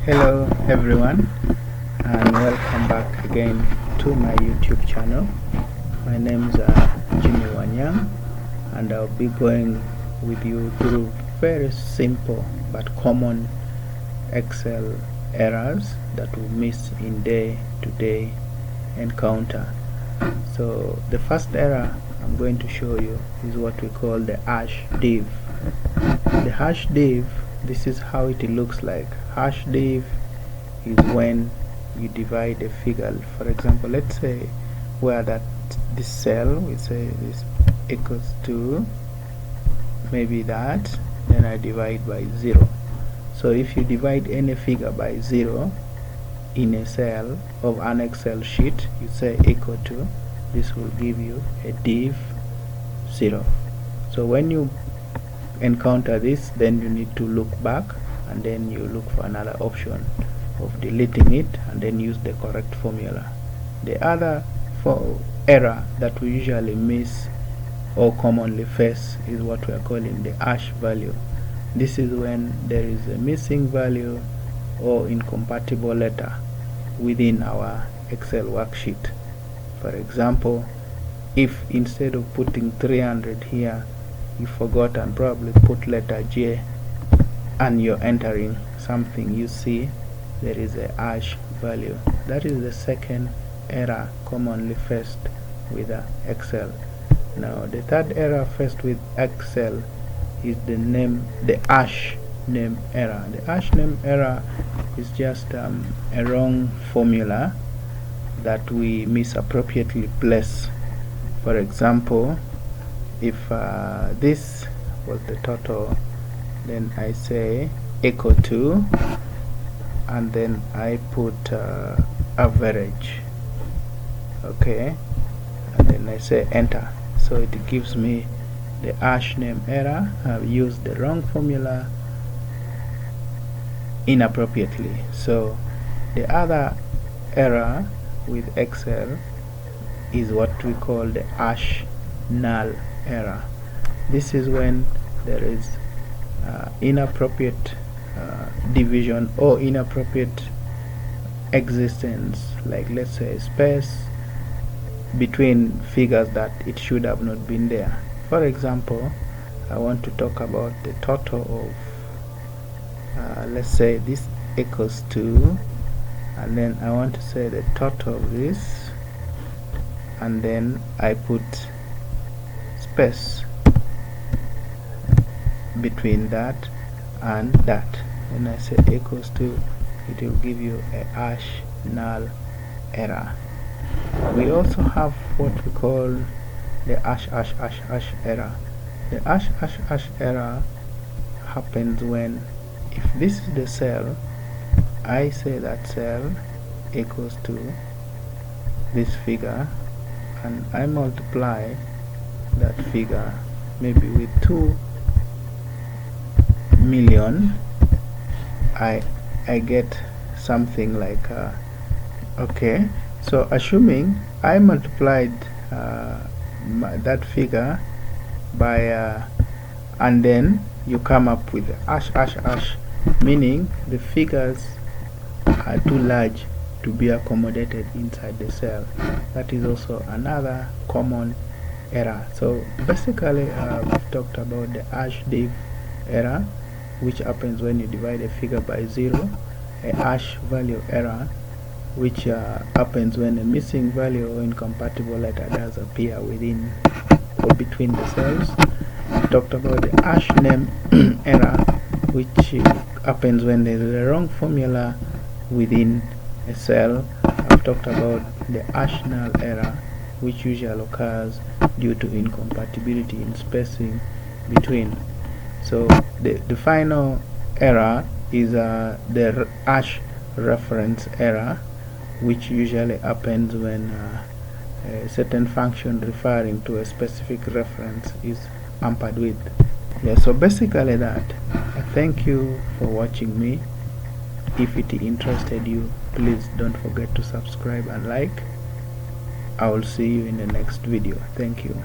Hello everyone, and welcome back again to my YouTube channel. My name is Jimmy Wanyang, and I'll be going with you through very simple but common Excel errors that we miss in day-to-day encounter. So the first error I'm going to show you is what we call the hash div. The hash div, this is how it looks like. Hash div is when you divide a figure. For example, let's say where that this cell, we say this equals to maybe that, then I divide by 0. So if you divide any figure by 0 in a cell of an Excel sheet, you say equal to, this will give you a div 0. So when you encounter this, then you need to look back, and then you look for another option of deleting it, and then use the correct formula. The other error that we usually miss or commonly face is what we are calling the hash value. This is when there is a missing value or incompatible letter within our Excel worksheet. For example, if instead of putting 300 here, you forgot and probably put letter J, and you're entering something, you see there is a hash value. That is the second error commonly faced with Excel. Now the third error faced with Excel is the hash name error. The hash name error is just a wrong formula that we misappropriately place. For example, if this was the total, then I say equal to, and then I put average, okay, and then I say enter. So it gives me the hash name error. I've used the wrong formula inappropriately. So the other error with Excel is what we call the hash null error. This is when there is inappropriate division or inappropriate existence, like let's say space between figures that it should have not been there. For example, I want to talk about the total of let's say this equals to, and then I want to say the total of this, and then I put space between that and that, and I say equals to, it will give you a hash null error. We also have what we call the hash error. The hash error happens when, if this is the cell, I say that cell equals to this figure, and I multiply that figure maybe with 2 million, I get something like okay, so assuming I multiplied that figure by and then you come up with hash, meaning the figures are too large to be accommodated inside the cell. That is also another common error. So basically we've talked about the hash div error, which happens when you divide a figure by 0, a hash value error, which happens when a missing value or incompatible letter does appear within or between the cells. We talked about the hash name error, which happens when there is a wrong formula within a cell. I've talked about the hash null error, which usually occurs due to incompatibility in spacing between. So the final error is the hash reference error, which usually happens when a certain function referring to a specific reference is hampered with. Yeah, so basically that. I thank you for watching me. If it interested you, please don't forget to subscribe and like. I will see you in the next video. Thank you.